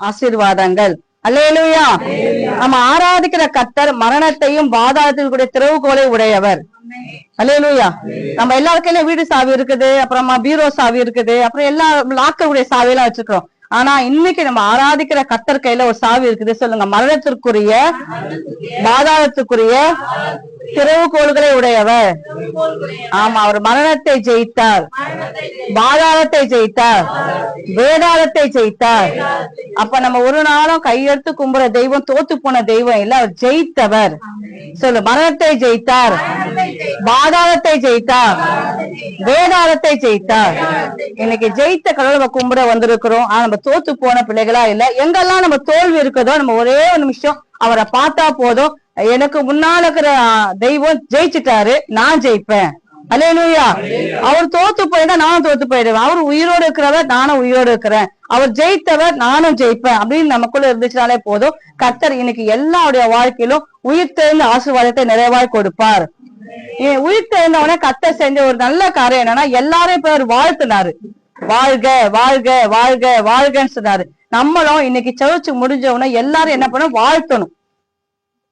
ஆசீர்வாதங்கள். அல்லேலூயா. நம்ம ஆராதிக்கிற கர்த்தர் மரணத்தையும் பாதாளத்திற்குரிய திறவுகோலை உடையவர். அல்லேலூயா. நம்ம எல்லாருக்கையும் வீடு சாவி இருக்குது, அப்புறமா பீரோ சாவி இருக்குது, அப்புறம் எல்லா லாக்கருடைய சாவி எல்லாம் வச்சிருக்கிறோம். ஆனா இன்னைக்கு நம்ம ஆராதிக்கிற கர்த்தர் கையில ஒரு சாவி இருக்குது. சொல்லுங்க, மரணத்திற்குரிய பாதாளத்துக்குரிய திறவுகோள்களை உடையவர். ஆமா, அவர் மரணத்தை ஜெயித்தார், பாதாளத்தை ஜெயித்தார், வேதாளத்தை ஜெயித்தார். அப்ப நம்ம ஒரு நாளும் கையெடுத்து கும்புற தெய்வம் தோத்து போன தெய்வம் இல்ல, அவர் ஜெயித்தவர். சொல்லு, மரணத்தை ஜெயித்தார், பாதாளத்தை ஜெயித்தார், வேதாளத்தை ஜெயித்தார். இன்னைக்கு ஜெயித்த கடவுளை கும்பிட வந்திருக்கிறோம். ஆனா நம்ம தோத்து போன பிள்ளைகளா இல்ல. எங்கெல்லாம் நம்ம தோல்வி இருக்குதோ நம்ம ஒரே ஒரு நிமிஷம் அவரை பார்த்தா போதும், எனக்கு முன்னால இருக்கிற தெய்வம் ஜெயிச்சுட்டாரு, நான் ஜெயிப்பேன். அல்லேலூயா. அவர் தோத்து போயிட்டா நானும் தோத்து போயிடுவேன். அவர் உயிரோடு இருக்கிறவர், நானும் உயிரோடு இருக்கிறேன். அவர் ஜெயித்தவர், நானும் ஜெயிப்பேன் அப்படின்னு நமக்குள்ள இருந்துச்சுனாலே போதும். கர்த்தர் இன்னைக்கு எல்லாருடைய வாழ்க்கையிலும் உயிர் தெரிந்த ஆசீர்வாதத்தை நிறைவாய் கொடுப்பார். உயிர் தெரிந்தவனே கர்த்தர் செஞ்ச ஒரு நல்ல காரியம் என்னன்னா, எல்லாரும் இப்ப அவர் வாழ்த்தினாரு, வாழ்க வாழ்க வாழ்க வாழ்கன்னு சொன்னாரு. நம்மளும் இன்னைக்கு சர்ச்சு முடிஞ்சவன எல்லாரும் என்ன பண்ணணும், வாழ்த்தணும்.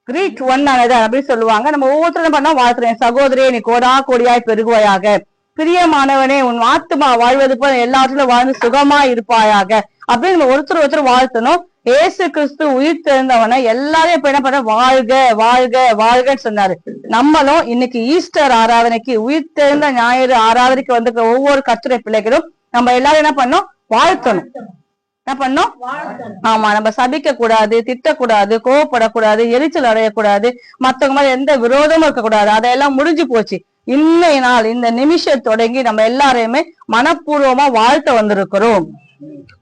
கிரீட் ஒன் அப்படின்னு சொல்லுவாங்க. நம்ம ஒவ்வொருத்தரும் பண்ணா வாழ்த்துறேன். சகோதரியே, நீ கோடா கோடியாய் பெருகுவாயாக, பிரியமானவனே உன் ஆத்துமா வாழ்வது போல எல்லாத்திலும் வாழ்ந்து சுகமா இருப்பாயாக அப்படின்னு நம்ம ஒருத்தர் வாழ்த்தணும். ஏசு கிறிஸ்து உயிர் தெரிந்தவன எல்லாரையும் இப்ப என்ன பண்ண, வாழ்க வாழ்க வாழ்கன்னு சொன்னாரு. நம்மளும் இன்னைக்கு ஈஸ்டர் ஆராதனைக்கு, உயிர் தெரிந்த ஞாயிறு ஆராதனைக்கு வந்திருக்கிற ஒவ்வொரு கர்த்தருடைய பிள்ளைகளும் நம்ம எல்லாரும் என்ன பண்ணோம், வாழ்த்தணும். என்ன பண்ணோம்? ஆமா, நம்ம சபிக்க கூடாது, திட்டக்கூடாது, கோவப்படக்கூடாது, எரிச்சல் அடையக்கூடாது, மத்தவங்க மாதிரி எந்த விரோதமும் இருக்கக்கூடாது. அதெல்லாம் முடிஞ்சு போச்சு. இன்னைய நாள் இந்த நிமிஷம் தொடங்கி நம்ம எல்லாரையுமே மனப்பூர்வமா வாழ்த்த வந்திருக்கிறோம்.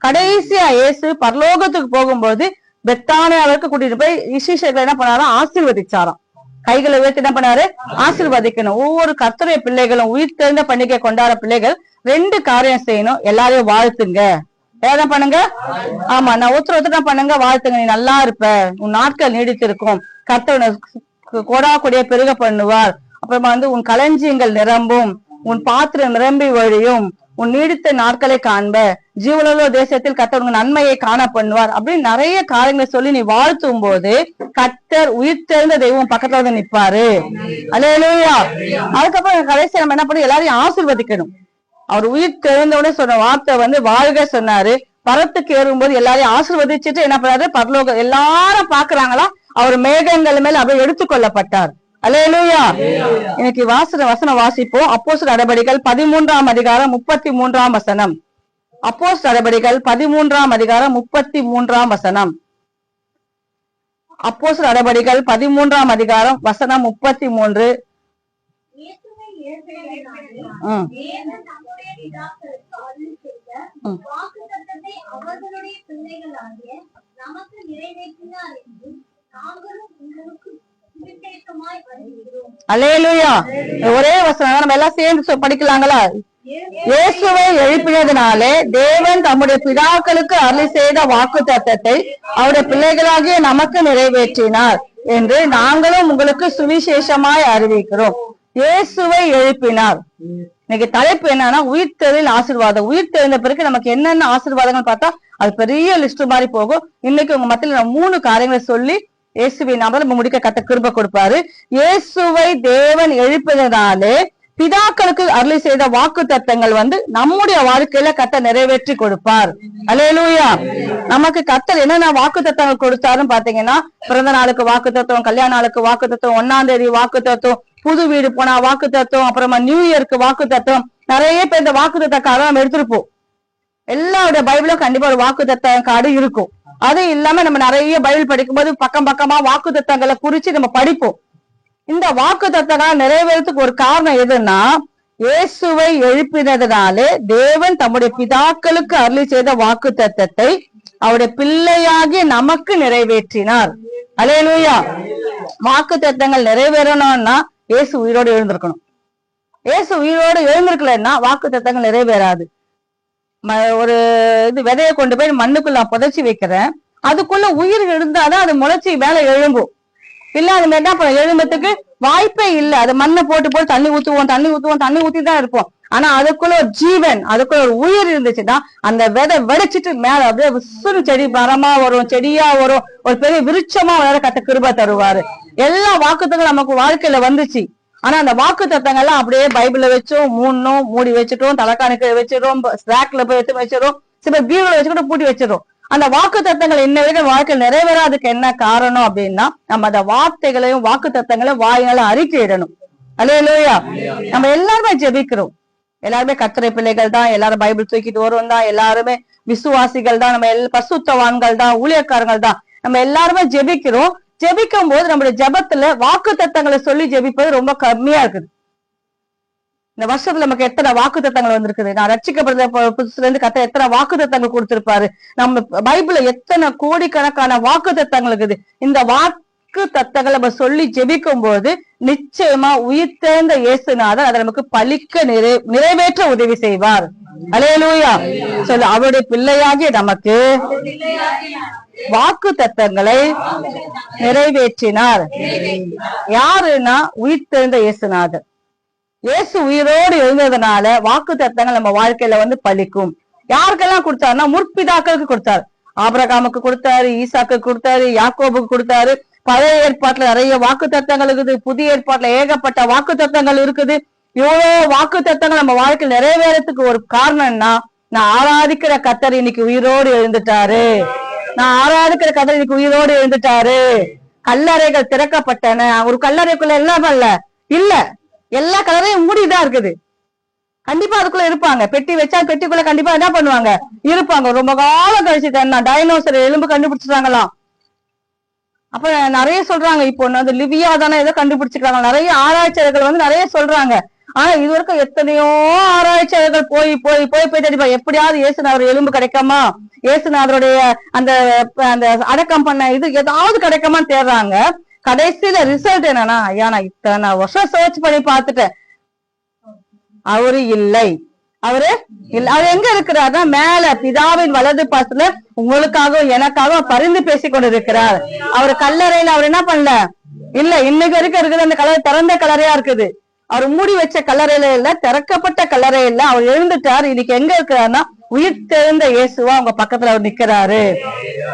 கடைசியா இயேசு பரலோகத்துக்கு போகும்போது பெத்தானியாவுக்கு கூட்டிட்டு போய் சீஷர்களை என்ன பண்ணாராம், ஆசீர்வதிச்சாராம். கைகளை உயர்த்தி என்ன பண்ணாரு, ஆசீர்வதிக்கணும். ஒவ்வொரு கர்த்தருடைய பிள்ளைகளும், உயிர் தெரிந்த பண்டிகை கொண்டாட பிள்ளைகள் 2 காரியம் செய்யணும். எல்லாரையும் வாழ்த்துங்க. ஏதான் பண்ணுங்க. ஆமா, நான் ஒருத்தர் பண்ணுங்க, வாழ்த்துங்க. நீ நல்லா இருப்ப, உன் நாட்கள் நீடித்திருக்கும், கர்த்தர் கோடா கொடிய பெருக பண்ணுவார். அப்புறமா உன் களஞ்சியங்கள் நிரம்பும், உன் பாத்திரம் நிரம்பி வழியும், உன் நீடித்த நாட்களை காண்ப, ஜீவனுள்ள தேசத்தில் கர்த்தர் உங்க நன்மையை காண பண்ணுவார் அப்படின்னு நிறைய காரியங்களை சொல்லி நீ வாழ்த்தும் போது கர்த்தர் உயிர் தெரிந்த தெய்வம் பக்கத்துல வந்து நிப்பாரு. அல்லேலூயா. அதுக்கப்புறம் கடைசி நம்ம என்ன பண்ணி எல்லாரையும் ஆசீர்வதிக்கணும். அவர் உயிர் தெரிந்தவுடனே சொன்ன வார்த்தை வாழ்க சொன்னாரு. பரத்துக்கு ஏறும்போது எல்லாரையும் ஆசீர்வதிச்சுட்டு என்ன பண்ணாரு, பரலோக எல்லாரும் பாக்குறாங்களா, அவர் மேகங்கள் மேல அப்படியே எடுத்துக்கொள்ளப்பட்டார். அல்லேலூயா. இன்னைக்கு வசனம் வாசிப்போம். அப்போஸ்தலர் நடபடிகள் 13ஆம் அதிகாரம் 33ஆம் வசனம். அப்போஸ்தலர் நடபடிகள் 13ஆம் அதிகாரம் 33ஆம் வசனம். அப்போஸ்தலர் நடபடிகள் 13ஆம் அதிகாரம் வசனம் 33. அல்லேலூயா. ஒரே வசனம் நம்ம எல்லாம் சேர்ந்து படிக்கலாங்களா? இயேசுவை எழுப்பினதினாலே தேவன் தம்முடைய பிதாக்களுக்கு அருளி செய்த வாக்குத்தத்தத்தை அவருடைய பிள்ளைகளாகிய நமக்கு நிறைவேற்றினார் என்று நாங்களும் உங்களுக்கு சுவிசேஷமாய் அறிவிக்கிறோம். இயேசுவை எழுப்பினார். இன்னைக்கு தலைப்பு என்னன்னா, உயிர் தெரிந்த ஆசீர்வாதம். உயிர் தெரிந்த பிறகு நமக்கு என்னென்ன ஆசீர்வாதங்கள் பார்த்தா அது பெரிய லிஸ்ட் மாதிரி போகும். இன்னைக்கு உங்க மத்தியில நான் 3 காரியங்களை சொல்லி இயேசுவை நாம நம்ம முடிக்க கத்த கிருபை கொடுப்பாரு. இயேசுவை தேவன் எழுப்பினதாலே பிதாக்களுக்கு அருளி செய்த வாக்கு தத்தங்கள் நம்முடைய வாழ்க்கையில கத்த நிறைவேற்றி கொடுப்பார். அல்லேலூயா. நமக்கு கத்தர் என்னென்ன வாக்கு தத்தங்கள் கொடுத்தாருன்னு பாத்தீங்கன்னா, பிறந்த நாளுக்கு வாக்கு தத்துவம், கல்யாண நாளுக்கு வாக்கு தத்துவம், 1ஆம் தேதி வாக்கு தத்துவம், புது வீடு போனா வாக்கு தத்துவம், அப்புறமா நியூ இயருக்கு வாக்கு தத்துவம். நிறைய பேர் இந்த வாக்கு தத்த கார்டு நம்ம எடுத்துருப்போம். எல்லாருடைய பைபிளும் கண்டிப்பா ஒரு வாக்கு தத்த கார்டு இருக்கும். அது இல்லாம நம்ம நிறைய பைபிள் படிக்கும்போது பக்கம் பக்கமா வாக்கு தத்தங்களை குறிச்சு நம்ம படிப்போம். இந்த வாக்கு தத்தங்களை நிறைவேறதுக்கு ஒரு காரணம் எதுன்னா, இயேசுவை எழுப்பினதுனாலே தேவன் தம்முடைய பிதாக்களுக்கு அருளி செய்த வாக்கு தத்தத்தை அவருடைய பிள்ளையாகிய நமக்கு நிறைவேற்றினார். அல்லேலூயா. வாக்கு தத்தங்கள் நிறைவேறணும்னா இயேசு உயிரோடு எழுந்திருக்கணும். இயேசு உயிரோடு எழுந்திருக்கலன்னா வாக்கு தத்தங்கள் நிறைவேறாது. ஒரு விதையை கொண்டு போய் மண்ணுக்குள்ள நான் புதைச்சி வைக்கிறேன், அதுக்குள்ள உயிர் இருந்தாதான் அது முளைச்சி மேல எழும்பும். இல்ல அது என்ன எழும்புறதுக்கு வாய்ப்பே இல்லை. அது மண்ணை போட்டு தண்ணி ஊத்துவோம், தண்ணி ஊத்திதான் இருப்போம். ஆனா அதுக்குள்ள ஒரு ஜீவன், அதுக்குள்ள ஒரு உயிர் இருந்துச்சுன்னா அந்த விதை வெடிச்சிட்டு மேல அப்படியே விசுறு செடி மரமா வரும், செடியா வரும், ஒரு பெரிய விருட்சமா வளர கத்த கிருபை தருவாரு. எல்லா வாக்குத்தங்களும் நமக்கு வாழ்க்கையில வந்துச்சு. ஆனா அந்த வாக்கு தத்தங்கள்லாம் அப்படியே பைபிள்ல வச்சோம், மூடி வச்சுட்டோம், தலைக்காணிக்க வச்சிடும், ஸ்லாக்ல போய் எடுத்து வச்சிடும், சில பீரோல வச்சுக்கிட்டு பூட்டி வச்சிடும். அந்த வாக்கு தத்தங்கள் இன்ன வரைக்கும் வாழ்க்கையில் நிறைவேறாதுக்கு என்ன காரணம் அப்படின்னா, நம்ம அந்த வார்த்தைகளையும் வாக்கு தத்தங்களையும் வாயினால அறிக்கையிடணும். அல்லேலூயா. நம்ம எல்லாருமே ஜெபிக்கிறோம், எல்லாருமே கர்த்தரை பிள்ளைகள் தான், எல்லாரும் பைபிள் தூக்கிட்டு வருவோம் தான், எல்லாருமே விசுவாசிகள் தான், நம்ம பசுத்தவான்கள் தான், ஊழியக்காரங்கள் தான், நம்ம எல்லாருமே ஜெபிக்கிறோம். ஜெபிக்கும் போது நம்மளுடைய ஜெபத்துல வாக்கு தத்தங்களை சொல்லி ஜெபிப்பது ரொம்ப கம்மியா இருக்குது. இந்த வருஷத்துல நமக்கு எத்தனை வாக்கு தத்தங்கள் வந்திருக்குது? நான் ரட்சிக்கப்படுற புதுசுல இருந்து கத்த எத்தனை வாக்கு தத்தங்கள் கொடுத்திருப்பாரு. நம்ம பைபிள்ல எத்தனை கோடிக்கணக்கான வாக்கு தத்தங்கள் இருக்குது. இந்த வாக்கு தத்தங்களை நம்ம சொல்லி ஜெபிக்கும் போது நிச்சயமா உயிர்த்தெழுந்த இயேசுநாதர் அதை நமக்கு பலிக்க நிறைவேற்ற உதவி செய்வார். அல்லேலூயா. சொல்லு, அவருடைய பிள்ளையாகிய நமக்கு வாக்கு தத்தங்களை நிறைவேற்றினார். யாருன்னா உயிர்த்தெழுந்த இயேசுநாதர். இயேசு உயிரோடு எழுந்ததுனால வாக்கு தத்தங்கள் நம்ம வாழ்க்கையில பலிக்கும். யாருக்கெல்லாம் கொடுத்தாருன்னா முற்பிதாக்களுக்கு கொடுத்தாரு. ஆபிரகாமுக்கு கொடுத்தாரு, ஈசாக்கு கொடுத்தாரு, யாக்கோபுக்கு கொடுத்தாரு. பழைய ஏற்பாட்டுல நிறைய வாக்கு தத்தங்கள் இருக்குது, புதிய ஏற்பாட்டுல ஏகப்பட்ட வாக்கு தத்தங்கள் இருக்குது. இவ்வளவு வாக்கு தத்தங்கள் நம்ம வாழ்க்கையில் நிறைவேறதுக்கு ஒரு காரணம்னா, நான் ஆராதிக்கிற கர்த்தர் இன்னைக்கு உயிரோடு எழுந்துட்டாரு. நான் ஆராதிக்கிற கர்த்தர் இன்னைக்கு உயிரோடு எழுந்துட்டாரு. கல்லறைகள் திறக்கப்பட்டன. ஒரு கல்லறைக்குள்ள எல்லாம் இல்ல, எல்லா கலரையும் மூடிதான் இருக்குது. கண்டிப்பா அதுக்குள்ள இருப்பாங்க. பெட்டி வச்சா பெட்டிக்குள்ள கண்டிப்பா என்ன பண்ணுவாங்க, இருப்பாங்க. ரொம்ப காலம் கழிச்சு டைனோசர் எலும்பு கண்டுபிடிச்சிட்டாங்களாம். அப்ப நிறைய சொல்றாங்க, இப்போ லிவியா தானே ஏதோ கண்டுபிடிச்சிருக்காங்க. நிறைய ஆராய்ச்சியாளர்கள் நிறைய சொல்றாங்க. ஆனா இது வரைக்கும் எத்தனையோ ஆராய்ச்சியாளர்கள் போய் தேடிப்பா, எப்படியாவது இயேசுநாதர் எலும்பு கிடைக்காமா, இயேசுநாதருடைய அந்த அடக்கம் பண்ண இது ஏதாவது கிடைக்காமான்னு தேடுறாங்க. கடைசியில ரிசல்ட் என்னன்னா, ஐயா நான் இத்தனை வருஷம் சர்ச் பண்ணி பார்த்துட்டேன், அவரு இல்லை. அவரு எங்க இருக்கிறாருன்னா மேல பிதாவின் வலது பாசத்துல உங்களுக்காகவும் எனக்காகவும் பரிந்து பேசி கொண்டிருக்கிறார். அவர் கல்லறையில அவர் என்ன பண்ணல, இல்ல இன்னைக்கு வரைக்கும் இருக்குது. அந்த கலரை திறந்த கலரையா இருக்குது. அவர் மூடி வச்ச கல்லறையில இல்ல, திறக்கப்பட்ட கல்லறையில அவர் எழுந்துட்டார். இன்னைக்கு எங்க இருக்கிறாருன்னா உயிர் தெழுந்த இயேசுவா அவங்க பக்கத்துல அவர் நிக்கிறாரு.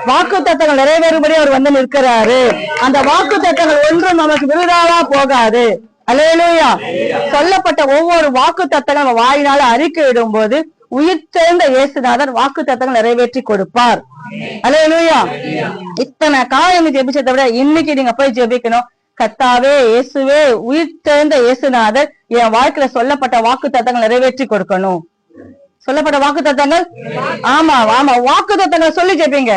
வாக்கு தத்தங்கள் நிறைவேறும்படி அவர் நிற்கிறாரு. அந்த வாக்கு தத்தங்கள் ஒன்றும் நமக்கு விருதாவா போகாது. அல்லேலூயா. சொல்லப்பட்ட ஒவ்வொரு வாக்கு தத்தங்கள் நம்ம வாயினால அறிக்கையிடும் போது உயிர் தெழுந்த இயேசுநாதர் வாக்கு தத்தங்கள் நிறைவேற்றி கொடுப்பார். அல்லேலூயா. இத்தனை காலம் ஜெபிச்சதை விட இன்னைக்கு நீங்க போய் ஜெபிக்கணும், கர்த்தாவே இயேசுவே உயிர் தெழுந்த இயேசுநாதர் என் வாழ்க்கையில சொல்லப்பட்ட வாக்கு தத்தங்கள் நிறைவேற்றி கொடுக்கணும். சொல்லப்பட்ட வாக்கு தத்தங்கள், ஆமா வாக்கு தத்தங்கள் சொல்லி ஜெபிங்க.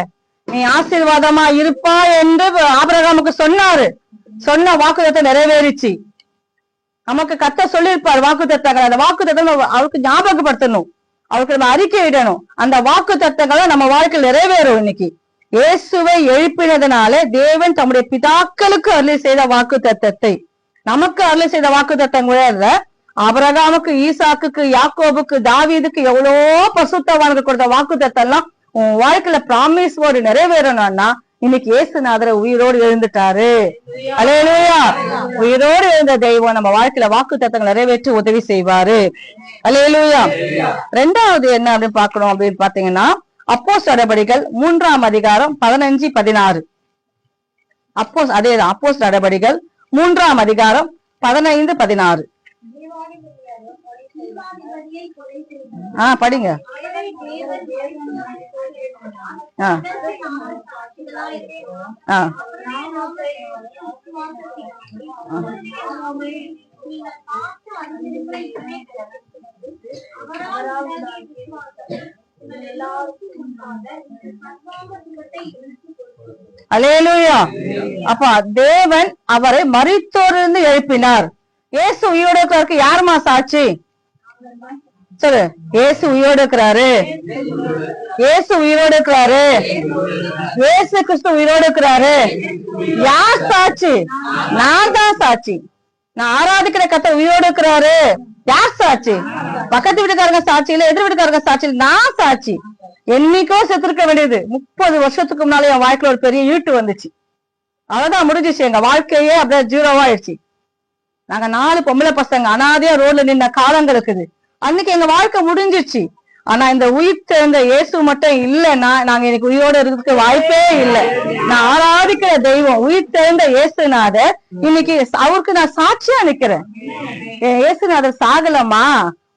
நீ ஆசீர்வாதமா இருப்பா என்று ஆபிரகாமுக்கு சொன்னாரு. சொன்ன வாக்கு தத்தம் நிறைவேறிச்சு. நமக்கு கர்த்தர் சொல்லியிருப்பார் வாக்கு தத்தங்கள். அந்த வாக்கு தத்தம் அவருக்கு ஞாபகப்படுத்தணும், அவருக்கு நம்ம அறிக்கையிடணும். அந்த வாக்கு தத்தங்களை நம்ம வாழ்க்கையில் நிறைவேறும். இன்னைக்கு இயேசுவை எழுப்பினதுனால தேவன் தம்முடைய பிதாக்களுக்கு அருளி செய்த வாக்கு தத்தத்தை நமக்கு அருளி செய்த வாக்கு தத்தங்களே இல்ல, ஆபிரகாமுக்கு, ஈசாக்குக்கு, யாக்கோபுக்கு, தாவீதுக்கு எவ்வளோ பசுத்தவானுக்கு கொடுத்த வாக்கு தத்தம்லாம் உன் வாழ்க்கையில பிராமிஸ் வேர்டு நிறைவேறணும்னா இன்னைக்கு இயேசுநாதர் உயிரோடு எழுந்துட்டாரு. அல்லேலூயா. உயிரோடு எழுந்த தெய்வம் நம்ம வாழ்க்கையில வாக்கு தத்தங்கள் நிறைவேற்றி உதவி செய்வாரு. அல்லேலூயா. ரெண்டாவது என்ன அப்படின்னு பாக்கணும் அப்படின்னு பாத்தீங்கன்னா, அப்போஸ்தலர் நடபடிகள் 3ஆம் அதிகாரம் 15-16. அதேதான் அப்போஸ்தலர் நடபடிகள் 3ஆம் அதிகாரம் 15-16. படிங்க. அல்லேலூயா. அப்ப தேவன் அவரை மரித்தோரிலிருந்து எழுப்பினார். இயேசு உயிரோடு இருக்கிறாருக்கு யாருமா சாட்சி சொல்லு? இயேசு உயிரோடு இருக்கிறாரு. இயேசு உயிரோடு இருக்கிறாரு. இயேசு கிறிஸ்து உயிரோடு இருக்கிறாரு. யார் சாட்சி? நான் தான் சாட்சி. நான் ஆராதிக்கிற கர்த்தர் உயிரோடு இருக்கிறாரு. யார் சாட்சி? பக்கத்து வீட்டுக்காரங்க சாட்சி இல்ல, எதிர் வீட்டுக்காரங்க சாட்சி இல்ல, நான் சாட்சி. என்னைக்கோ செத்துருக்க வேண்டியது. 30 வருஷத்துக்கு முன்னால என் வாழ்க்கையில ஒரு பெரிய ஈட்டு வந்துச்சு. அவ்வளவுதான் முடிஞ்சிச்சு. எங்க வாழ்க்கையே அப்படியே ஜீரோவா ஆயிடுச்சு. நாங்க 4 பொம்பளை பசங்க அனாதையா ரோட்ல நின்ன காலங்கள் இருக்குது. அன்னைக்கு எங்க வாழ்க்கை முடிஞ்சிச்சு. ஆனா இந்த உயிர் தெழுந்த இயேசு மட்டும் இல்லைன்னா நாங்க எனக்கு உயிரோட இருக்கிறதுக்கு வாய்ப்பே இல்லை. நான் ஆராதிக்கிற தெய்வம் உயிர் தெழுந்த இயேசுநாதர், இன்னைக்கு அவருக்கு நான் சாட்சியா நிக்கிறேன். இயேசுநாதர் சாகலமா,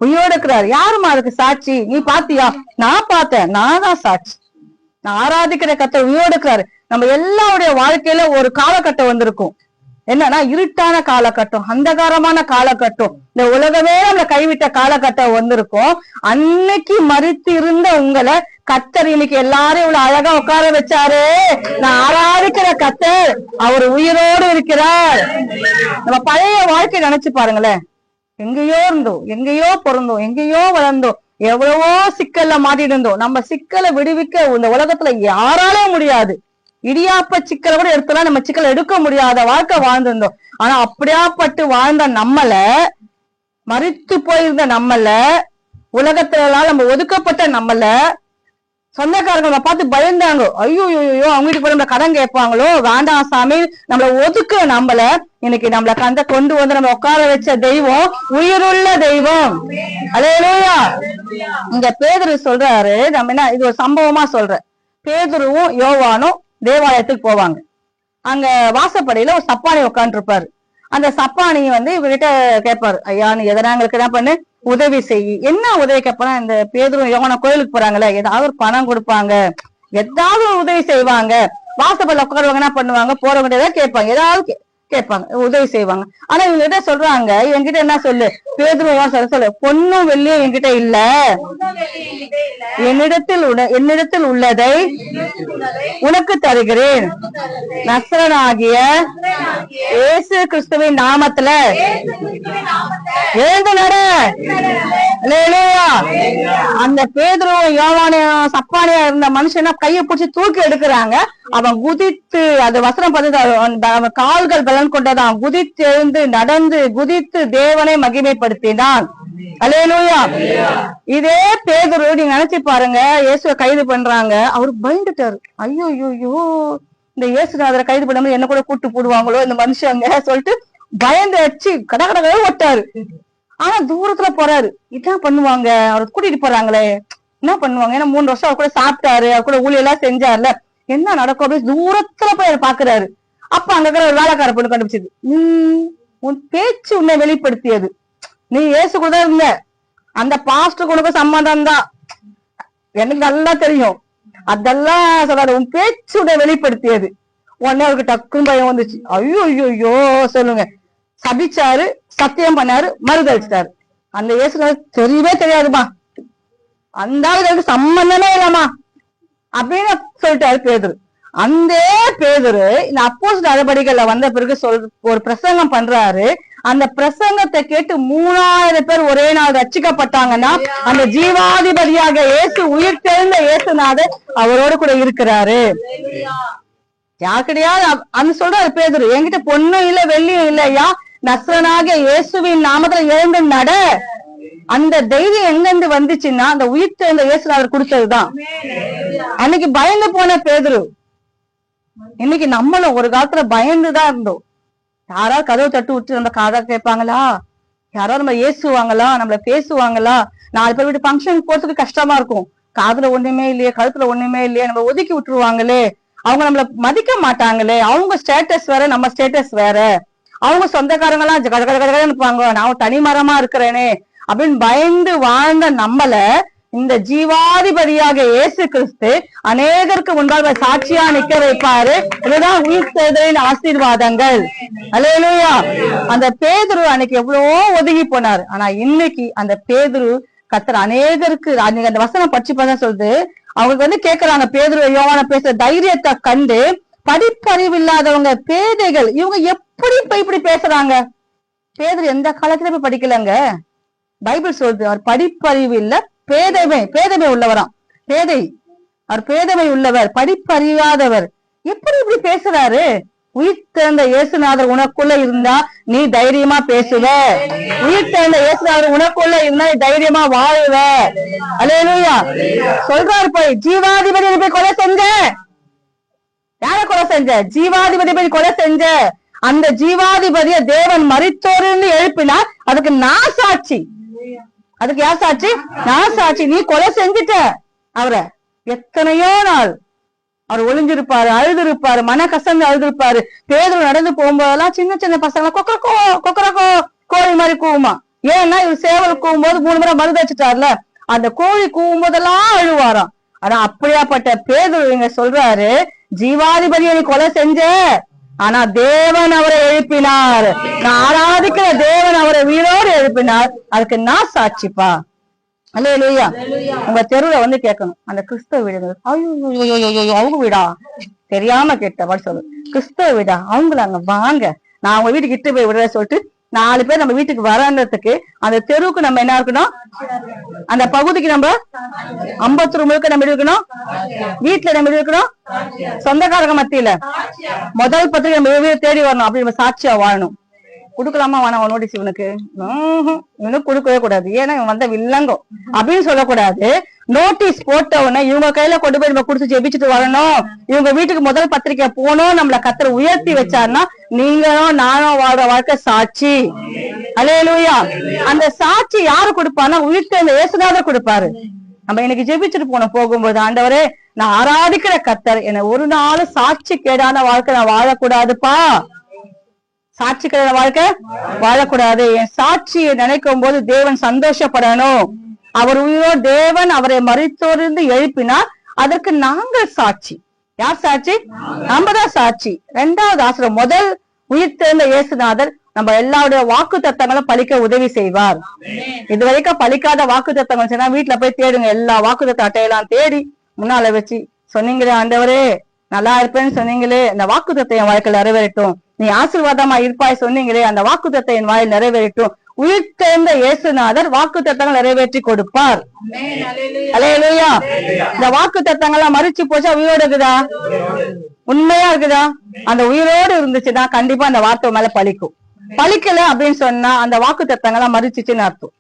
உயிரோட இருக்கிறார். யாருமா அதுக்கு சாட்சி? நீ பாத்தியா? நான் பார்த்தேன், நான் தான் சாட்சி. நான் ஆராதிக்கிற கர்த்தர் உயிரோட இருக்கிறாரு. நம்ம எல்லாருடைய வாழ்க்கையில ஒரு காலகட்டம் வந்திருக்கும், என்னன்னா இருட்டான காலகட்டம், அந்தகாரமான காலகட்டம், இந்த உலகமே நம்மள கைவிட்ட காலகட்டம் வந்திருக்கும். அன்னைக்கு மரித்து இருந்த உங்களை கர்த்தர் இன்னைக்கு எல்லாரும் இவ்வளவு அழகா உட்கார வச்சாரு. நான் ஆராதிக்கிற கர்த்தர் அவர் உயிரோடு இருக்கிறார். நம்ம பழைய வாழ்க்கை நினைச்சு பாருங்களேன். எங்கேயோ இருந்தோம், எங்கேயோ பிறந்தோம், எங்கேயோ வளர்ந்தோம், எவ்வளவோ சிக்கல்ல மாட்டிட்டு இருந்தோம். நம்ம சிக்கலை விடுவிக்க இந்த உலகத்துல யாராலே முடியாது. இடியாப்ப சிக்கலை கூட எடுத்தலாம், நம்ம சிக்கலை எடுக்க முடியாத வாழ்க்கை வாழ்ந்திருந்தோம். ஆனா அப்படியாப்பட்டு வாழ்ந்த நம்மள, மரித்து போயிருந்த நம்மள, உலகத்துல நம்ம ஒதுக்கப்பட்ட நம்மள, சொந்தக்காரங்களை பார்த்து பயந்தாங்க. ஐயோ அவங்க வீட்டுக்கு போய் நம்மள கடன் கேட்பாங்களோ, வேண்டாம் சாமி, நம்மள ஒதுக்க நம்மள இன்னைக்கு நம்மள கந்த கொண்டு வந்து நம்ம உட்கார வச்ச தெய்வம் உயிருள்ள தெய்வம். அல்லேலூயா. இங்க பேதுரு சொல்றாரு, நம்ம என்ன இது ஒரு சம்பவமா சொல்றேன். பேதுருவும் யோவானும் தேவாலயத்துக்கு போவாங்க. அங்க வாசப்படியில ஒரு சப்பானி உட்காந்து இருப்பாரு. அந்த சப்பானியை வந்து இவர்கிட்ட கேட்பாரு, ஐயா நீ எதனா எங்களுக்கு என்ன பண்ணு, உதவி செய். என்ன உதவி கேட்பானா, இந்த பேதுரு யோவான கோயிலுக்கு போறாங்களே, ஏதாவது ஒரு பணம் கொடுப்பாங்க, ஏதாவது ஒரு உதவி செய்வாங்க. வாசப்படியில உட்காருவாங்க, என்ன பண்ணுவாங்க, போறவங்க ஏதாவது கேட்பாங்க, ஏதாவது கேட்பாங்க, உதவி செய்வாங்க. ஆனா இவங்க கிட்ட சொல்றாங்க, என்கிட்ட என்ன சொல்லு, பேதுருவா சொல்லு, பொண்ணும் வெள்ளியும் என்கிட்ட இல்ல, என்னிடத்தில் உள்ளதை உனக்கு தருகிறேன். நசரனாகிய இயேசு கிறிஸ்துவின் நாமத்துல எழுந்து நட. அல்லேலூயா. அந்த பேதுருவும் யோவானையும் சப்பானியா இருந்த மனுஷனா கையை பிடிச்சி தூக்கி எடுக்கிறாங்க. அவன் குதித்து, அது வசனம் பார்த்து, அவன் கால்கள் பலன் கொண்டதான், குதித்து எழுந்து நடந்து குதித்து தேவனை மகிமைப்படுத்தினான். அல்லேலூயா. இதே பேதுரு நீங்க நினைச்சு பாருங்க, இயேசுவை கைது பண்றாங்க, அவரு பயந்துட்டாரு. ஐயோ இந்த இயேசுநாதரை கைது பண்ணாம என்ன கூட கூட்டு போடுவாங்களோ இந்த மனுஷங்க சொல்லிட்டு பயந்து வச்சு கடை ஓட்டாரு. ஆனா தூரத்துல போறாரு, இதான் பண்ணுவாங்க, அவரை கூட்டிட்டு போறாங்களே என்ன பண்ணுவாங்க, ஏன்னா 3 வருஷம் அவர் கூட சாப்பிட்டாரு, அவர் கூட ஊழியெல்லாம் செஞ்சார்ல, என்ன நடக்கும் அப்படின்னு தூரத்துல போய் அவர் பாக்குறாரு. அப்ப அங்க இருக்கிற ஒரு வேலைக்கார பொண்ணு கண்டுபிடிச்சது, உன் பேச்சு உன்னை வெளிப்படுத்தியது, நீ இயேசு கூட தான் இருந்த, அந்த பாஸ்டருக்கு உனக்கு சம்மந்தம் தான், எனக்கு நல்லா தெரியும், அதெல்லாம் சொல்றாரு, உன் பேச்சு உன்னை வெளிப்படுத்தியது. உடனே அவருக்கு டக்குன்னு பயம் வந்துச்சு. ஐயோ சொல்லுங்க, சபிச்சாரு, சத்தியம் பண்ணாரு, மறுதளிச்சிட்டாரு. அந்த இயேசு தெரியவே தெரியாதுமா, அந்த ஆளுக்கு சம்பந்தமே இல்லமா அப்படின்னு சொல்லிட்டாரு பேதுரு. அந்த பேதுரு இந்த அப்போஸ்தலர் நடபடிகள்ல வந்த பிறகு ஒரு பிரசங்கம் பண்றாரு. அந்த பிரசங்கத்தை கேட்டு 3000 பேர் ஒரே நாள் ரட்சிக்கப்பட்டாங்கன்னா அந்த ஜீவாதிபதியாக இயேசு, உயிர் தெழுந்த இயேசுநாதர் அவரோடு கூட இருக்கிறாரு. யார் கிடையாது அந்த சொல்றாரு பேதுரு, என்கிட்ட பொண்ணும் இல்ல வெள்ளியும் இல்லையா, நசரனாக இயேசுவின் நாமத்துல எழுந்து நட. அந்த தைரியம் எங்கிருந்து வந்துச்சுன்னா அந்த உயிர் தெழுந்த இயேசுநாதர் கொடுத்ததுதான். அன்னைக்கு பயந்து போன பேதுரு. இன்னைக்கு நம்மளும் ஒரு காலத்துல பயந்துதான் இருந்தோம். யாராவது கதவு தட்டு விட்டு நம்ம காதா கேட்பாங்களா, யாராவது நம்ம ஏசுவாங்களா, நம்மள பேசுவாங்களா, 4 பேர் வீட்டு ஃபங்க்ஷனுக்கு போறதுக்கு கஷ்டமா இருக்கும். காதுல ஒண்ணுமே இல்லையே, கழுத்துல ஒண்ணுமே இல்லையே, நம்ம ஒதுக்கி விட்டுருவாங்களே, அவங்க நம்மள மதிக்க மாட்டாங்களே, அவங்க ஸ்டேட்டஸ் வேற நம்ம ஸ்டேட்டஸ் வேற, அவங்க சொந்தக்காரங்க எல்லாம் கட இருப்பாங்க, நான் தனி மரமா இருக்கிறேனே அப்படின்னு பயந்து வாழ்ந்த நம்மள இந்த ஜீவாதிபதியாக இயேசு கிறிஸ்து அநேகருக்கு முன்பாக சாட்சியா நிக்க வைப்பாரு. இதுதான் உயிர் தெழுதலின் ஆசீர்வாதங்கள். அல்லேலூயா. அந்த பேதுரு அன்னைக்கு எவ்வளவோ ஒதுங்கி போனாரு. ஆனா இன்னைக்கு அந்த பேதுரு கர்த்தர் அநேகருக்கு, அந்த வசனம் படிச்சு பார்த்தா சொல்லுது, அவங்களுக்கு வந்து கேக்குறாங்க, பேதுரு யோவான பேசுற தைரியத்தை கண்டு, படிப்பறிவு இல்லாதவங்க, பேதைகள், இவங்க எப்படி இப்படி பேசுறாங்க. பேதுரு எந்த காலத்துல போய் படிக்கலங்க. பைபிள் சொல்லுது அவர் படிப்பறிவு இல்ல, பேதமை உள்ளவராம். அவர் பேதமை உள்ளவர், படிப்பறியாதவர். எப்படி இப்படி பேசுறாரு. உயிர் தெழுந்த இயேசுநாதர் உனக்குள்ள இருந்தா நீ தைரியமா பேசுவ. உயிர் தெழுந்த இயேசுநாதர் உனக்குள்ள இருந்தா நீ தைரியமா வாழுவ. அல்லேலூயா. சொல்றாரு, போய் ஜீவாதிபதி போய் கொலை செஞ்ச. யார கொலை செஞ்ச? ஜீவாதிபதி போய் கொலை செஞ்ச. அந்த ஜீவாதிபதிய தேவன் மரித்தோரிலிருந்து எழுப்பினார், அதுக்கு நான் சாட்சி. அதுக்கு யார் சாட்சி? நான் சாட்சி. நீ கொலை செஞ்சுட்ட அவரை. எத்தனையோ நாள் அவர் ஒளிஞ்சிருப்பாரு, அழுதுருப்பாரு, மன கசந்து அழுதுருப்பாரு. பேதுரு நடந்து போகும்போதெல்லாம் சின்ன சின்ன பசங்க கொக்கரக்கோ கொக்கரக்கோ கோழி மாதிரி கூவுமா. ஏன்னா இவர் சேவல் கூவும்போது 3 முறை மருந்தடிச்சிட்டார்ல, அந்த கோழி கூவும் போதெல்லாம் அழுவாராம். ஆனா அப்படியாப்பட்ட பேதுரு இங்க சொல்றாரு, ஜீவாதிபதியை நீ கொலை செஞ்ச, ஆனா தேவன் அவரை எழுப்பினார். நான் ஆராதிக்கிற தேவன் அவரை உயிரோடு எழுப்பினார். அதுக்கு நான் சாட்சிப்பா. அல்லேலூயா. உங்க தெருவுல வந்து கேட்கணும், அந்த கிறிஸ்தவ வீடு, ஐயோ அவங்க வீடா தெரியாம கேட்ட சொல்லு, கிறிஸ்தவ வீடா அவங்கள அங்க வாங்க, நான் அவங்க வீட்டுக்கு இட்டு போய் விடுற சொல்லிட்டு 4 பேர் நம்ம வீட்டுக்கு வரன்றதுக்கு அந்த தெருவுக்கு நம்ம என்ன இருக்கணும், அந்த பகுதிக்கு நம்ம 50 முழுக்க நம்ம இருக்கணும், வீட்டுல நம்ம இருக்கணும், சொந்தக்காரங்க மத்தியில முதல் பத்திரிகை நம்ம தேடி வரணும். அப்படி நம்ம சாட்சியா வாழணும். குடுக்கலாமா வேணாம் நோட்டீஸ் இவனுக்கு, இவனுக்கு கொடுக்கவே கூடாது, ஏன்னா இவன் வந்த வில்லங்கம் அப்படின்னு சொல்லக்கூடாது. நோட்டீஸ் போட்ட உடனே இவங்க கையில கொண்டு போய் நம்ம குடுத்து ஜெபிச்சுட்டு வரணும். இவங்க வீட்டுக்கு முதல் பத்திரிக்கை போனோம். நம்மள கர்த்தர் உயர்த்தி வச்சாருன்னா நீங்களும் நானும் வாழ்ற வாழ்க்கை சாட்சி. அல்லேலூயா. அந்த சாட்சி யாரு கொடுப்பான்னா உயிர்த்த அந்த இயேசுநாதர் கொடுப்பாரு. நம்ம இன்னைக்கு ஜெபிச்சுட்டு போகும்போது, ஆண்டவரே நான் ஆராதிக்கிற கர்த்தர் என்னை ஒரு நாள் சாட்சி கேடான வாழ்க்கை நான் வாழக்கூடாதுப்பா, சாட்சி கேடான வாழ்க்கை வாழக்கூடாது. என் சாட்சியை நினைக்கும் போது தேவன் சந்தோஷப்படணும். அவர் உயிரோ தேவன் அவரை மரித்தோரிருந்து எழுப்பினார், அதற்கு நாங்கள் சாட்சி. யார் சாட்சி? நம்ம தான் சாட்சி. 2வது ஆசிரியர் முதல் உயிர் தேர்ந்த இயேசுநாதர் நம்ம எல்லாருடைய வாக்கு தத்தங்களும் பலிக்க உதவி செய்வார். இதுவரைக்கும் பலிக்காத வாக்கு தத்தங்கள் சொன்னா வீட்டுல போய் தேடுங்க. எல்லா வாக்கு தத்த அட்டையெல்லாம் தேடி முன்னால வச்சு சொன்னீங்களே, ஆண்டவரே நல்லா இருப்பேன்னு சொன்னீங்களே, அந்த வாக்கு தத்தை என் வாழ்க்கையில் நிறைவேறட்டும். நீ ஆசீர்வாதமா இருப்பாய் சொன்னீங்களே, அந்த வாக்கு தத்தை என் வாயில் நிறைவேறட்டும். உயிர் தேர்ந்த இயேசுநாதர் வாக்கு தத்தங்கள் நிறைவேற்றி கொடுப்பார். அல்லேலூயா. இந்த வாக்கு தத்தங்கள்லாம் மறிச்சு போச்சா உயிரோடு இருக்குதா? உண்மையா இருக்குதா? அந்த உயிரோடு இருந்துச்சுன்னா கண்டிப்பா அந்த வார்த்தை மேல பலிக்கும். பலிக்கல அப்படின்னு சொன்னா அந்த வாக்கு தத்தங்கள்லாம் மறிச்சுச்சுன்னு அர்த்தம்.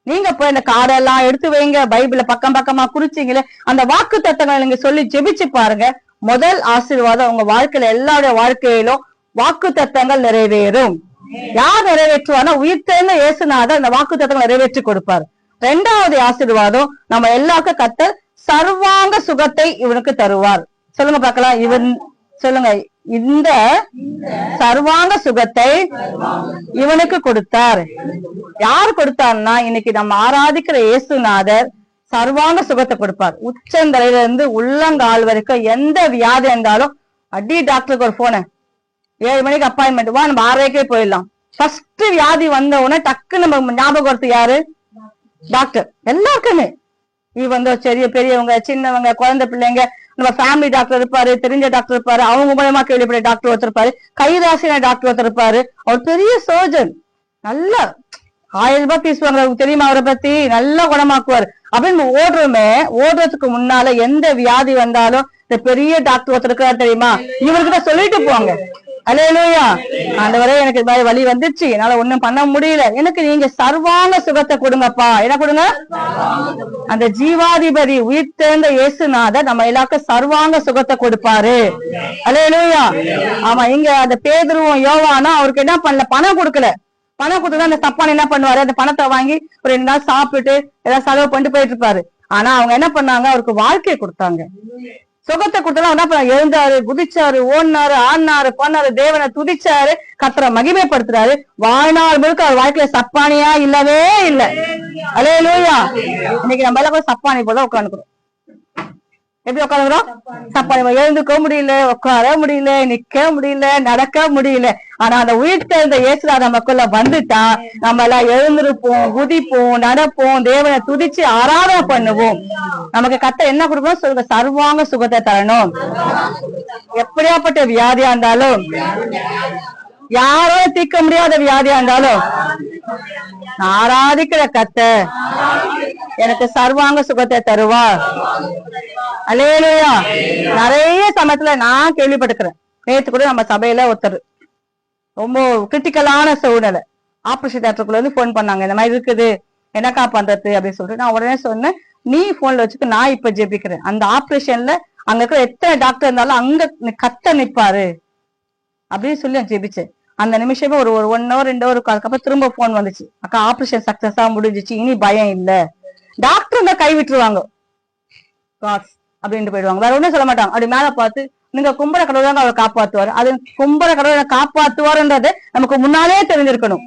நீங்க போய் இந்த கார்டெல்லாம் எடுத்து வைங்க, பைபிள பக்கம் பக்கமா குறிச்சிங்களே, அந்த வாக்கு தத்தங்களை நீங்க சொல்லி ஜெபிச்சு பாருங்க. முதல் ஆசீர்வாதம் உங்க வாழ்க்கையில எல்லாருடைய வாழ்க்கையிலும் வாக்கு தத்தங்கள் நிறைவேறும். யார் நிறைவேற்றுவானா? உயிர்த்தெழுந்த இயேசுநாதர் அந்த வாக்கு தத்தங்களை நிறைவேற்றி கொடுப்பாரு. 2வது ஆசீர்வாதம் நம்ம எல்லாருக்கும் கர்த்தர் சர்வாங்க சுகத்தை இவனுக்கு தருவார். சொல்லுங்க பார்க்கலாம். இவன் சொல்லுங்க, இந்த சர்வாங்க சுகத்தை இவனுக்கு கொடுத்தார். யார் கொடுத்தார்னா இன்னைக்கு நம்ம ஆராதிக்கிற இயேசுநாதர் சர்வாங்க சுகத்தை கொடுப்பார். உச்சந்தலையில இருந்து உள்ளங்கால் வரைக்கும் எந்த வியாதி இருந்தாலும் அடி டாக்டருக்கு ஒரு போன 7 மணிக்கு அப்பாயின்மெண்ட் வா, நம்ம 6:30 போயிடலாம். ஃபர்ஸ்ட் வியாதி வந்த உடனே டக்கு நம்ம ஞாபகம் வருது யாரு? டாக்டர். எல்லாருக்குமே இது வந்து பெரியவங்க, சின்னவங்க, குழந்தை பிள்ளைங்க, நம்ம ஃபேமிலி டாக்டர் இருப்பாரு, தெரிஞ்ச டாக்டர் இருப்பாரு, அவங்க மூலமா கேள்விப்பட்ட டாக்டர் ஒருத்தர் இருப்பாரு, கைராசின டாக்டர் ஒருத்தர் இருப்பாரு, அவர் பெரிய சர்ஜன், நல்லா 1000 ரூபாய் பீஸ் வாங்குறவங்க தெரியுமா அவரை பத்தி, நல்லா குணமாக்குவார். அப்படின்னு ஓடுறோமே, ஓடுறதுக்கு முன்னால எந்த வியாதி வந்தாலும் இந்த பெரிய டாக்டர் ஒருத்தர் இருக்கிறாரு தெரியுமா, இவர்கிட்ட சொல்லிட்டு போவாங்க. அல்லேலூயா. ஆண்டவரே எனக்கு இது மாதிரி வலி வந்துச்சு, என்னால ஒண்ணும் பண்ண முடியல, எனக்கு நீங்க சர்வாங்க சுகத்தை கொடுங்கப்பா. என்ன கொடுங்க? அந்த ஜீவாதிபதி உயிர் தேர்ந்த இயேசுநாதர் நம்ம எல்லாருக்கும் சர்வாங்க சுகத்தை கொடுப்பாரு. அல்லேலூயா. ஆமா, இங்க அந்த பேதுருவும் யோவானா அவருக்கு என்ன பண்ணல, பணம் கொடுக்கல. பணம் கொடுத்தா அந்த தப்பான என்ன பண்ணுவாரு, அந்த பணத்தை வாங்கி ஒரு 2 நாள் சாப்பிட்டுட்டு ஏதாவது செலவு பண்ணிட்டு போயிட்டு இருப்பாரு. ஆனா அவங்க என்ன பண்ணாங்க, அவருக்கு வாழ்க்கையை கொடுத்தாங்க. சுகத்தை கொடுத்தா என்ன பண்ண, எழுந்தாரு, குதிச்சாரு, ஓடினாரு, ஆடினாரு, பண்ணாரு, தேவனை துதிச்சாரு, கர்த்தரை மகிமைப்படுத்துறாரு. வாழ்நாள் முழுக்க அவர் வாழ்க்கையில சப்பானியா இல்லவே இல்லை. அல்லேலூயா. இன்னைக்கு நம்ம எல்லாம் சப்பானி போல உட்காந்துக்கிறோம். எப்படி உட்காந்துக்கிறோம்? சப்பானி. எழுந்துக்க முடியல, உட்கார முடியல, நிக்க முடியல, நடக்க முடியல. ஆனா அந்த உயிர் தேர்ந்த இயேசுநாதர் நமக்குள்ள வந்துட்டா நம்ம எல்லாம் எழுந்திருப்போம், குதிப்போம், நடப்போம், தேவனை துதிச்சு ஆராதனை பண்ணுவோம். நமக்கு கர்த்தர் என்ன கொடுக்கணும் சொல்லுங்க? சர்வாங்க சுகத்தை தரணும். எப்படியாப்பட்ட வியாதியா இருந்தாலும், யாரோ தீர்க்க முடியாத வியாதியா இருந்தாலும், ஆராதிக்கிற கர்த்தர் எனக்கு சர்வாங்க சுகத்தை தருவார். அல்லேலூயா. நிறைய சமயத்துல நான் கேள்விப்பட்டிருக்கிறேன். நேற்று கூட நம்ம சபையில ஒருத்தர் ரொம்ப கிரிட்டிக்கலான சூழ்நிலை, ஆபரேஷன் தியேட்டருக்குள்ள இருந்து போன் பண்ணாங்க, இந்த மாதிரி இருக்குது, என்னக்கா பண்றது அப்படின்னு சொல்லிட்டு நான் உடனே சொன்னேன், நீ போன்ல வச்சுக்க, நான் இப்ப ஜெபிக்கிறேன். அந்த ஆபரேஷன்ல அங்க இருக்கிற எத்தனை டாக்டர் இருந்தாலும் அங்க கர்த்தர் நிப்பாரு அப்படின்னு சொல்லி நான் ஜெபிச்சேன். அந்த நிமிஷமே ஒரு 1 hour 2 hour அதுக்கப்புறம் திரும்ப போன் வந்துச்சு, அக்கா ஆபரேஷன் சக்சஸா முடிஞ்சிச்சு, இனி பயம் இல்ல. டாக்டர் தான் கை விட்டுருவாங்க, அப்படின்ட்டு போயிடுவாங்க, வேற ஒண்ணும் சொல்ல மாட்டாங்க. அப்படி மேல பார்த்து நீங்க கும்பர கடவுள் தாங்க அவர் காப்பாத்துவார். அது கும்பர கடவுள் காப்பாத்துவார்ன்றது நமக்கு முன்னாலே தெரிஞ்சிருக்கணும்.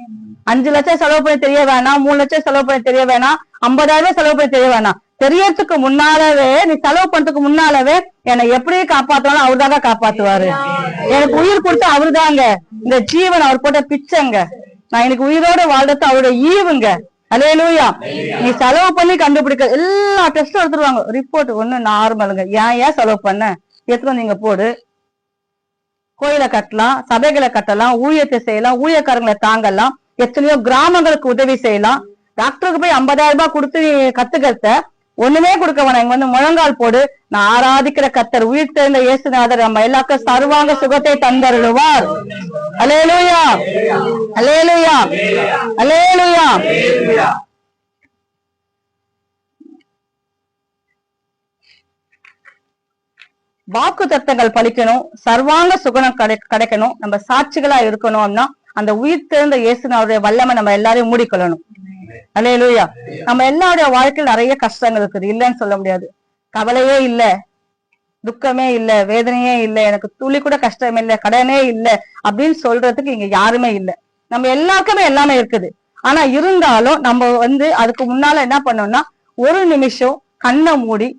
5 லட்சம் செலவு பண்ணி தெரிய வேணாம், 3 லட்சம் செலவு பண்ணி தெரிய வேணாம், 50,000 செலவு பண்ணி தெரிய வேணாம். தெரியறதுக்கு முன்னாலவே, நீ செலவு பண்றதுக்கு முன்னாலவே என்னை எப்படி காப்பாத்துவாலும் அவரு தாங்க காப்பாத்துவாரு. எனக்கு உயிர் கொடுத்து அவரு தாங்க, இந்த ஜீவன் அவர் போட்ட பிச்சைங்க, நான் எனக்கு உயிரோட வாழ்றது அவருடைய ஈவுங்க. அல்லேலூயா. நீ செலவு பண்ணி கண்டுபிடிக்க எல்லா டெஸ்டும் எடுத்துருவாங்க, ரிப்போர்ட் ஒண்ணு நார்மலுங்க. ஏன் செலவு பண்ண, எத்தனை நீங்க போடு, கோயிலை கட்டலாம், சபைகளை கட்டலாம், ஊழியத்தை செய்யலாம், ஊழியக்காரங்களை தாங்கலாம், எத்தனையோ கிராமங்களுக்கு உதவி செய்யலாம். டாக்டருக்கு போய் 50,000 ரூபாய் கொடுத்து கத்துக்கிறத ஒண்ணுமே கொடுக்க வேணாம், இங்க வந்து முழங்கால் போடு, நான் ஆராதிக்கிற கர்த்தர் உயிர் தெரிந்த இயேசுநாதர் நம்ம எல்லாருக்கும் சர்வாங்க சுகத்தை தந்தருளுவார். அல்லேலூயா, அல்லேலூயா, அல்லேலூயா. வாக்கு தத்தங்கள் பலிக்கணும், சர்வாங்க சுகனம் கிடைக்கணும், நம்ம சாட்சிகளா இருக்கணும்னா அந்த உயிர் தெரிந்த இயேசுநாதருடைய வல்லமை நம்ம எல்லாரையும் மூடிக்கொள்ளணும். அல்லேலூயா. நம்ம எல்லாருடைய வாழ்க்கையில் நிறைய கஷ்டங்கள் இருக்குது, இல்லைன்னு சொல்ல முடியாது. கவலையே இல்ல, துக்கமே இல்ல, வேதனையே இல்ல, எனக்கு துளி கூட கஷ்டமே இல்ல, கடனே இல்ல அப்படின்னு சொல்றதுக்கு இங்க யாருமே இல்ல. நம்ம எல்லாருக்குமே எல்லாமே இருக்குது. ஆனா இருந்தாலும் நம்ம வந்து அதுக்கு முன்னால என்ன பண்ணோம்னா, ஒரு நிமிஷம் கண்ணை மூடி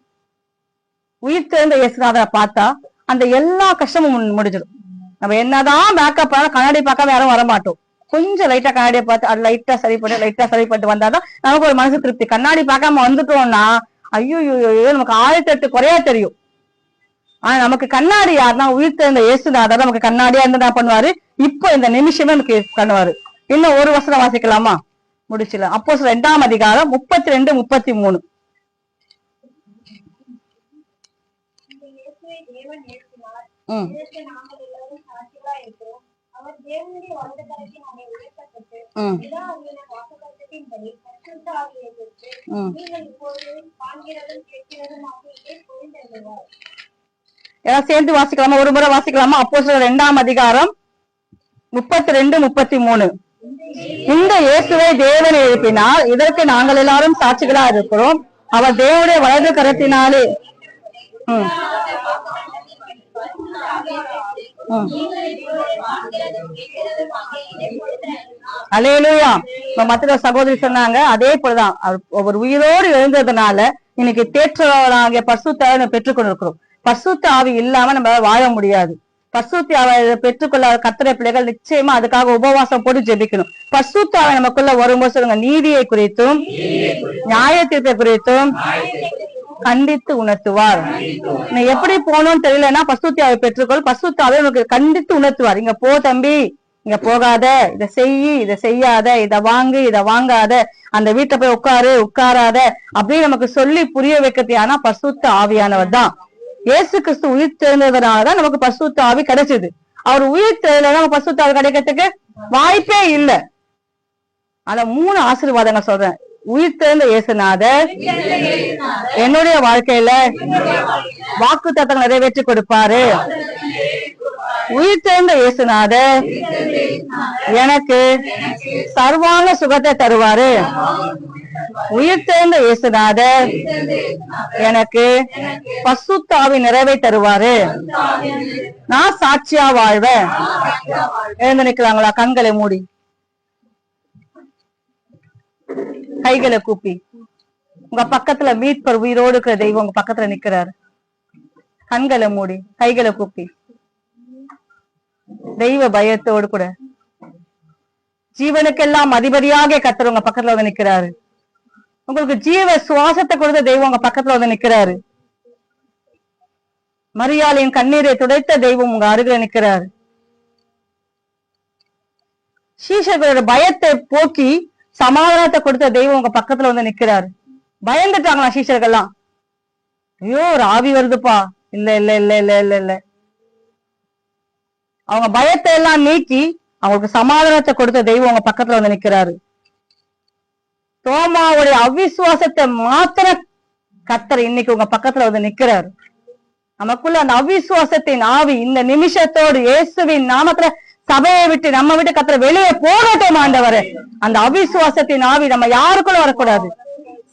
உயிர் தெரிந்த இயேசுநாதரை பார்த்தா அந்த எல்லா கஷ்டமும் முடிஞ்சிடும். நம்ம என்னதான் மேக்கப் பண்ணாலும் கண்ணாடி பார்க்காம யாரும் வரமாட்டோம். கொஞ்சம் லைட்டா கண்ணாடியை பார்த்து அது லைட்டா சரி பண்ணிட்டு வந்தாதான் நமக்கு ஒரு மனசு திருப்தி. கண்ணாடி பார்க்காம வந்துட்டோம்னா ஐயோ நமக்கு 1008 குறையா தெரியும். ஆனா நமக்கு கண்ணாடி யாருன்னா உயிர் தெரிந்த இயேசுநாதர் நமக்கு கண்ணாடியா இருந்து என்ன பண்ணுவாரு, இப்போ இந்த நிமிஷமே நமக்கு பண்ணுவாரு. இன்னும் ஒரு வசனம் வாசிக்கலாமா, முடிச்சுக்கலாம். அப்போஸ்தலர் 2ஆம் அதிகாரம் 32, 33. சேர்ந்து வாசிக்கலாமா, ஒரு முறை வாசிக்கலாமா? அப்போஸ்தலர் 2ஆம் அதிகாரம் 32, 33. இந்த இயேசுவை தேவன் எழுப்பினார், இதற்கு நாங்கள் எல்லாரும் சாட்சிகளா இருக்கிறோம். அவர் தேவனுடைய வலது கரத்தினாலே அல்லேலூயா. மற்ற சகோதரி சொன்னாங்க, அதே போலதான் அவர் உயிரோடு எழுந்ததுனால இன்னைக்கு தேற்றவராகிய பரிசுத்த ஆவியை பெற்றுக் கொண்டிருக்கிறோம். பரிசுத்த ஆவி இல்லாம நம்ம வாழ முடியாது. பரிசுத்த ஆவியை பெற்றுக்கொள்ள கர்த்தருடைய பிள்ளைகள் நிச்சயமா அதுக்காக உபவாசம் போட்டு ஜெபிக்கணும். பரிசுத்த ஆவி நமக்குள்ள வரும்போது சொல்லுங்க, நீதியை குறித்தும் நியாய தீர்ப்பை குறித்தும் கண்டித்து உணர்த்துவார். நீ எப்படி போகணும்னு தெரியலன்னா பரிசுத்த ஆவியை பெற்றுக்கொள், பரிசுத்த ஆவியை உனக்கு கண்டித்து உணர்த்துவார். இங்க போ தம்பி, இங்க போகாத, இதை செய்யி, இதை செய்யாத, இதை வாங்கு, இதை வாங்காத, அந்த வீட்டை போய் உட்காராத அப்படின்னு நமக்கு சொல்லி புரிய வைக்கிறது ஆனா பரிசுத்த ஆவியானவர் தான். இயேசு கிறிஸ்து உயிர் தெரிந்ததுனாலதான் நமக்கு பரிசுத்த ஆவி கிடைச்சது. அவர் உயிர் தெரிந்ததுனால நம்ம பரிசுத்த ஆவி கிடைக்கிறதுக்கு வாய்ப்பே இல்லை. ஆனா 3 ஆசீர்வாதங்கள் சொல்றேன். உயிர் தெரிந்த இயேசுநாதர் என்னுடைய வாழ்க்கையில வாக்கு தத்தங்களை நிறைவேற்றி கொடுப்பாரு. உயிர் தெரிந்த இயேசுநாதர் எனக்கு சர்வாங்க சுகத்தை தருவாரு. உயிர் தெரிந்த இயேசுநாதர் எனக்கு பரிசுத்த ஆவி நிறைவை தருவாரு. நான் சாட்சியா வாழ்வேன். எழுந்து நிற்கிறாங்களா? கண்களை மூடி கைகளை கூப்பி, உங்க பக்கத்துல மீட்பர் உயிரோடு இருக்கிற தெய்வம் உங்க பக்கத்துல நிக்கிறாரு. கண்களை மூடி கைகளை கூப்பி தெய்வ பயத்தோடு கூட ஜீவனுக்கெல்லாம் அதிபதியாக கர்த்தர் உங்க பக்கத்துல வந்து நிக்கிறாரு. உங்களுக்கு ஜீவ சுவாசத்தை கொடுத்த தெய்வம் உங்க பக்கத்துல வந்து நிக்கிறாரு. மரியாளின் கண்ணீரை துடைத்த தெய்வம் உங்க அருகில நிக்கிறாரு. சீஷர்களோட பயத்தை போக்கி சமாதானத்தை கொடுத்த தெய்வம் உங்க பக்கத்துல வந்து நிக்கிறாரு. பயந்துட்டாங்களா சீஷர்கள்லாம்? ஐயோ ஒரு ஆவி வருதுப்பா. இல்ல இல்ல இல்ல இல்ல இல்ல இல்ல அவங்க பயத்தை எல்லாம் நீக்கி அவங்களுக்கு சமாதானத்தை கொடுத்த தெய்வம் உங்க பக்கத்துல வந்து நிக்கிறாரு. தோமாவுடைய அவிசுவாசத்தை மாத்திர கர்த்தர் இன்னைக்கு உங்க பக்கத்துல வந்து நிக்கிறாரு. நமக்குள்ள அந்த அவிசுவாசத்தின் ஆவி இந்த நிமிஷத்தோடு இயேசுவின் நாமத்துல சபையை விட்டு நம்ம விட்டு கத்தரை வெளியே போகட்டும் ஆண்டவரே. அந்த அவிசுவாசத்தின் ஆவி நம்ம யாருக்குள்ள வரக்கூடாது.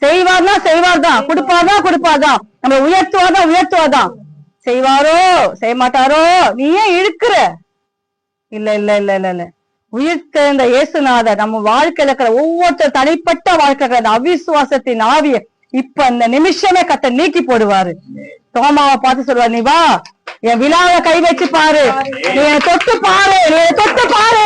செய்வார்னா செய்வார்தான், கொடுப்பார்தான், நம்ம உயர்த்துவாதான். செய்வாரோ செய்ய மாட்டாரோ நீ ஏன் இழுக்கிற? இல்ல உயிர்த்தெழுந்த இயேசுநாதர் நம்ம வாழ்க்கையில இருக்கிற ஒவ்வொருத்தர் தனிப்பட்ட வாழ்க்கையில அந்த அவிசுவாசத்தின் ஆவிய இப்ப இந்த நிமிஷமே கத்த நீக்கி போடுவாரு. தோமாவை பார்த்து சொல்லுவார், நீ வா என் விழாவை கை வச்சு பாரு, நீ தொட்டு பாரு, தொட்டு பாரு.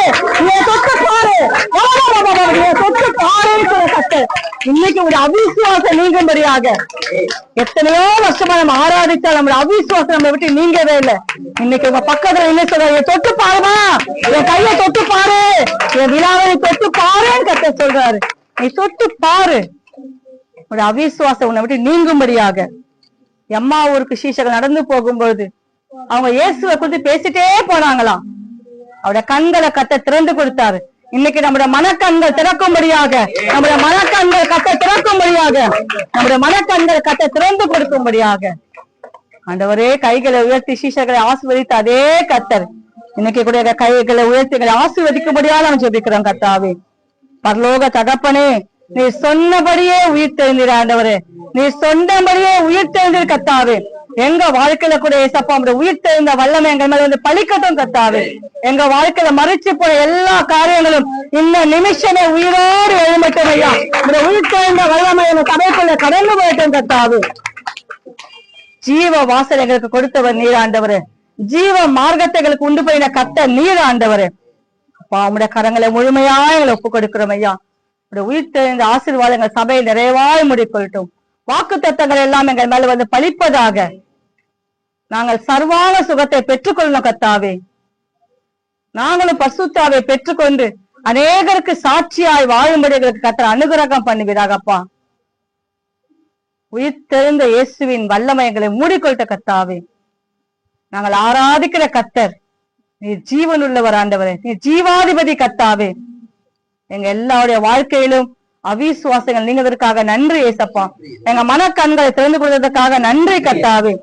இன்னைக்கு ஒரு அவிசுவாசம் நீங்கும்படியாக எத்தனையோ வருஷமா நம்ம ஆராதிச்சா நம்மளோட அவிசுவாசம் நம்ம விட்டு நீங்கவே இல்லை. இன்னைக்கு உங்க பக்கத்துல என்ன சொல்ற, தொட்டு பாருமா, என் கையை தொட்டு பாரு, என் விழாவை தொட்டு பாருன்னு கத்த சொல்றாரு. நீ தொட்டு பாரு, ஒரு அவிசுவாசம் உன்னை விட்டு நீங்கும்படியாக. அம்மா ஊருக்கு சீஷர்கள் நடந்து போகும்போது அவங்க இயேசுவை குறித்து பேசிட்டே போனாங்களாம். அவருடைய கண்களை கத்த திறந்து கொடுத்தாரு. இன்னைக்கு நம்முடைய மனக்கண்கள் திறக்கும்படியாக, நம்முடைய மனக்கண்கள் கத்த திறந்து கொடுக்கும்படியாக ஆண்டவரே கைகளை உயர்த்தி சீஷர்களை ஆசீர்வதித்த அதே கத்தர் இன்னைக்கு கூட கைகளை உயர்த்தி ஆசீர்வதிக்கும்படியாக நம்ம ஜெபிக்கிறோம். கர்த்தாவே, பரலோக தகப்பனே, நீ சொன்னபடியே உயிர் தெரிந்திர ஆண்டவரே, நீ சொன்னபடியே உயிர் தெரிந்திரு கர்த்தாவே. எங்க வாழ்க்கையில கூட ஏசப்பா உயிர் தெரிந்த வல்லமை எங்க மேல வந்து பழிக்கட்டும் கர்த்தாவே. எங்க வாழ்க்கையில மறைச்சு போன எல்லா காரியங்களும் இந்த நிமிஷமே உயிரோடு எழுமட்டும் ஐயா. உயிர் தெரிந்த வல்லமை எங்க சபைக்குள்ள கடந்து போயிட்டும் கர்த்தாவே. ஜீவ வாசல் எங்களுக்கு கொடுத்தவர் நீர் ஆண்டவரே, ஜீவ மார்க்கத்தை எங்களுக்கு உண்டு போயின கத்த நீர் ஆண்டவரே. அப்பா உங்களுடைய கரங்களை முழுமையா எங்களை ஒப்புக் கொடுக்கிறோம் ஐயா. உயிர் தெரிந்த ஆசீர்வாதம் எங்கள் சபையை நிறைவாய் முடிக்கொள்ளட்டும். வாக்கு தத்தங்கள் எல்லாம் எங்கள் மேல வந்து பழிப்பதாக நாங்கள் சர்வான சுகத்தை பெற்றுக்கொள்ளணும் கர்த்தாவே. நாங்களும் பசுத்தாவை பெற்றுக்கொண்டு அநேகருக்கு சாட்சியாய் வாழும்படி எங்களுக்கு கர்த்தர் அனுகிரகம் பண்ணுவீராகப்பா. உயிர் தெரிந்த இயேசுவின் வல்லமை எங்களை மூடிக்கொள்ட்ட கர்த்தாவே. நாங்கள் ஆராதிக்கிற கர்த்தர் நீ ஜீவன் உள்ளவர் ஆண்டவரே, நீ ஜீவாதிபதி கர்த்தாவே. எங்க எல்லாருடைய வாழ்க்கையிலும் அவிசுவாசங்கள் நீங்கிறதுக்காக நன்றி ஏசப்பா. எங்க மனக்கண்களை திறந்து கொள்வதற்காக நன்றி கர்த்தாவே.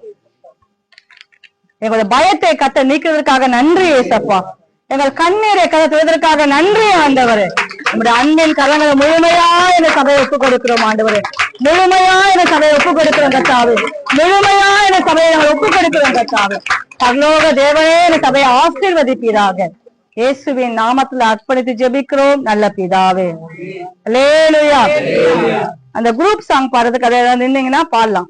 எங்களுடைய பயத்தை கத்த நீக்கிறதுக்காக நன்றி ஏசப்பா. எங்கள் கண்ணீரை கதத்துவதற்காக நன்றி ஆண்டவரே. நம்முடைய அன்பின் கரங்களை முழுமையா இந்த சபையை ஒப்புக் கொடுக்கிறோம் ஆண்டவரே. முழுமையா இந்த சபையை ஒப்புக் கொடுக்கிறோம் கர்த்தாவே. முழுமையா இந்த சபையை நாங்கள் ஒப்புக் கொடுக்கிறோம் கர்த்தாவே. பரலோக தேவனே இந்த சபையை ஆசீர்வதிப்பீராக. இயேசுவின் நாமத்துல அர்ப்பணித்து ஜெபிக்கிறோம் நல்ல பிதாவே. அல்லேலூயா. அந்த குரூப் சாங் பாடுறதுக்கு அதை நின்னீங்கன்னா பாடலாம்.